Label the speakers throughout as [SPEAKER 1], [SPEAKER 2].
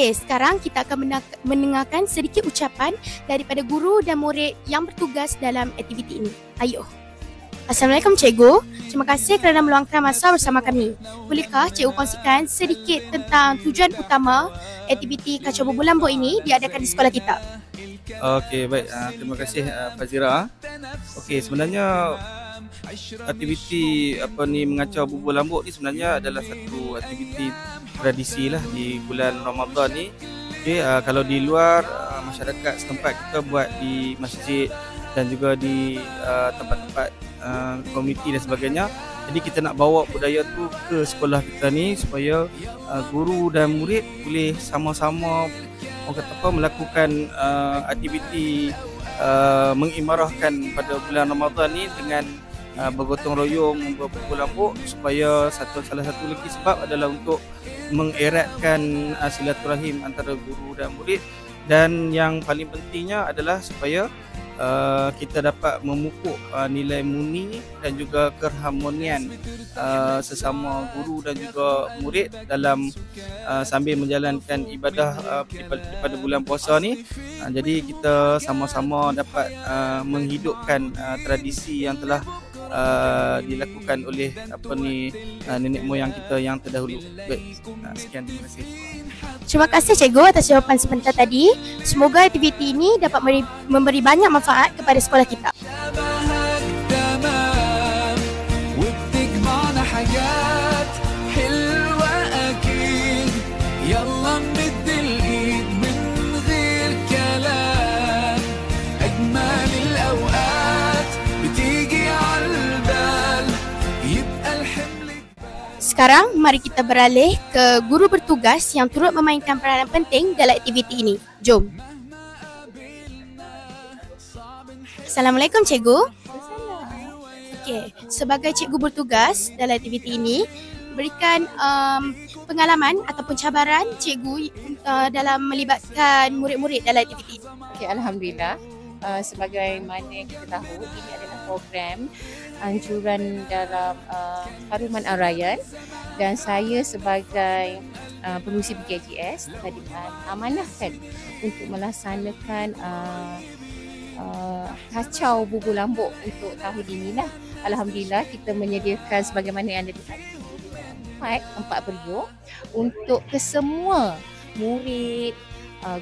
[SPEAKER 1] Okey, sekarang kita akan mendengarkan sedikit ucapan daripada guru dan murid yang bertugas dalam aktiviti ini. Ayuh. Assalamualaikum Cikgu. Terima kasih kerana meluangkan masa bersama kami. Bolehkah Cikgu kongsikan sedikit tentang tujuan utama aktiviti Kacau Bubur Lambuk ini diadakan di sekolah kita?
[SPEAKER 2] Okey, baik. Terima kasih Fazira. Okey, sebenarnya aktiviti mengacau bubur lambuk ni sebenarnya adalah satu aktiviti tradisi lah di bulan Ramadan ni. Okey, kalau di luar masyarakat setempat kita buat di masjid dan juga di tempat-tempat komuniti dan sebagainya. Jadi kita nak bawa budaya tu ke sekolah kita ni supaya guru dan murid boleh sama-sama melakukan aktiviti mengimarahkan pada bulan Ramadan ni dengan bergotong royong berbubur lambuk, supaya salah satu lagi sebab adalah untuk mengeratkan silaturahim antara guru dan murid, dan yang paling pentingnya adalah supaya kita dapat memupuk nilai murni dan juga keharmonian sesama guru dan juga murid dalam sambil menjalankan ibadah pada bulan puasa ni. Jadi kita sama-sama dapat menghidupkan tradisi yang telah dilakukan oleh nenek moyang kita yang terdahulu. Baik, sekian, terima kasih.
[SPEAKER 1] Terima kasih Cikgu atas jawapan sebentar tadi. Semoga aktiviti ini dapat memberi banyak manfaat kepada sekolah kita. Sekarang, mari kita beralih ke guru bertugas yang turut memainkan peranan penting dalam aktiviti ini. Jom. Assalamualaikum Cikgu. Okey, sebagai cikgu bertugas dalam aktiviti ini, berikan pengalaman ataupun cabaran cikgu dalam melibatkan murid-murid dalam aktiviti ini.
[SPEAKER 3] Okey, alhamdulillah. Sebagaimana kita tahu, ini adalah program anjuran dalam Haruman Al-Rayyan, dan saya sebagai pengurusi PKJS telah diamanahkan untuk melaksanakan kacau bubur lambuk untuk tahun inilah. Alhamdulillah, kita menyediakan sebagaimana yang ada di sini 4 beriuk untuk kesemua murid,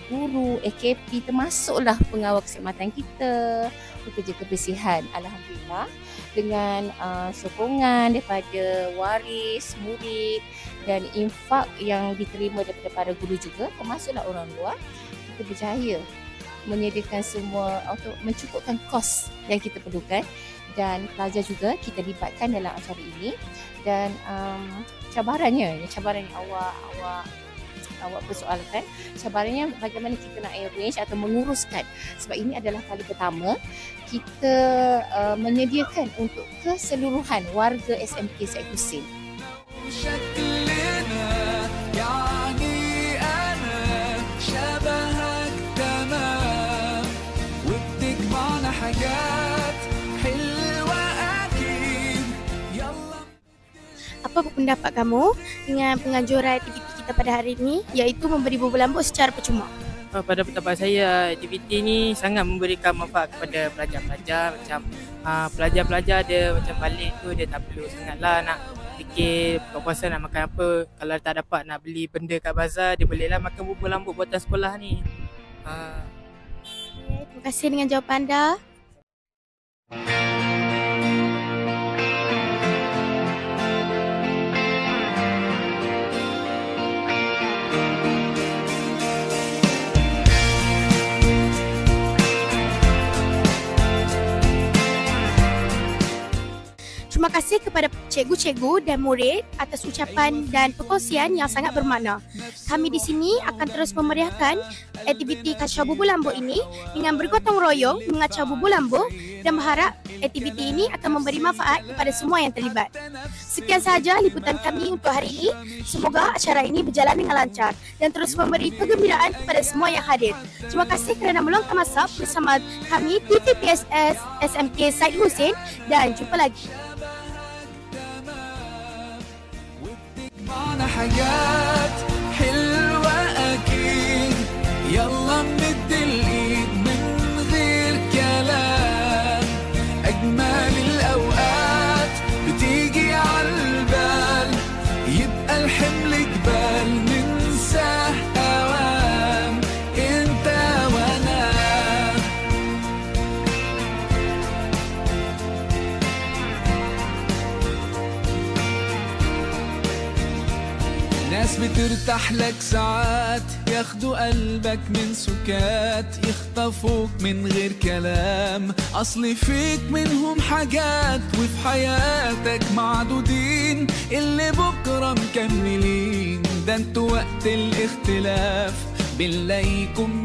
[SPEAKER 3] guru, AKP, termasuklah pengawal keselamatan kita, pekerja kebersihan. Alhamdulillah, dengan sokongan daripada waris, murid dan infak yang diterima daripada para guru juga, termasuklah orang luar, kita berjaya menyediakan semua untuk mencukupkan kos yang kita perlukan, dan pelajar juga kita libatkan dalam acara ini. Dan cabaran yang awak persoalkan, cabarannya bagaimana kita nak arrange atau menguruskan, sebab ini adalah kali pertama kita menyediakan untuk keseluruhan warga SMK Syed Hussein.
[SPEAKER 1] Apa pendapat kamu dengan penganjuran aktiviti kita pada hari ini, iaitu memberi bubur lambuk secara percuma?
[SPEAKER 4] Pada pendapat saya, aktiviti ini sangat memberikan manfaat kepada pelajar-pelajar. Macam pelajar-pelajar dia macam balik tu dia tak perlu sangatlah nak fikir buka puasa nak makan apa. Kalau tak dapat nak beli benda kat bazar, dia bolehlah makan bubur lambuk buatan sekolah ni.
[SPEAKER 1] Terima kasih dengan jawapan anda. Terima kasih kepada cikgu-cikgu dan murid atas ucapan dan perkongsian yang sangat bermakna. Kami di sini akan terus memeriahkan aktiviti Kacau Bubur Lambuk ini dengan bergotong royong mengacau bubur lambuk, dan berharap aktiviti ini akan memberi manfaat kepada semua yang terlibat. Sekian sahaja liputan kami untuk hari ini. Semoga acara ini berjalan dengan lancar dan terus memberi kegembiraan kepada semua yang hadir. Terima kasih kerana meluangkan masa bersama kami di TPSS SMK Syed Hussein, dan jumpa lagi.
[SPEAKER 5] حاجات حلوة أكيد. يلا نمد الايد من غير كلام، اجمل الاوقات بتيجي عالبال، يبقى الحمل جبال ننساه اوام، انت وانا. ناس بترتاح لك ساعات، ياخدوا قلبك من سكات، يخطفوك من غير كلام، اصل فيك منهم حاجات، وفي حياتك معدودين اللي بكرة مكملين، ده انتوا وقت الاختلاف بنلاقيكم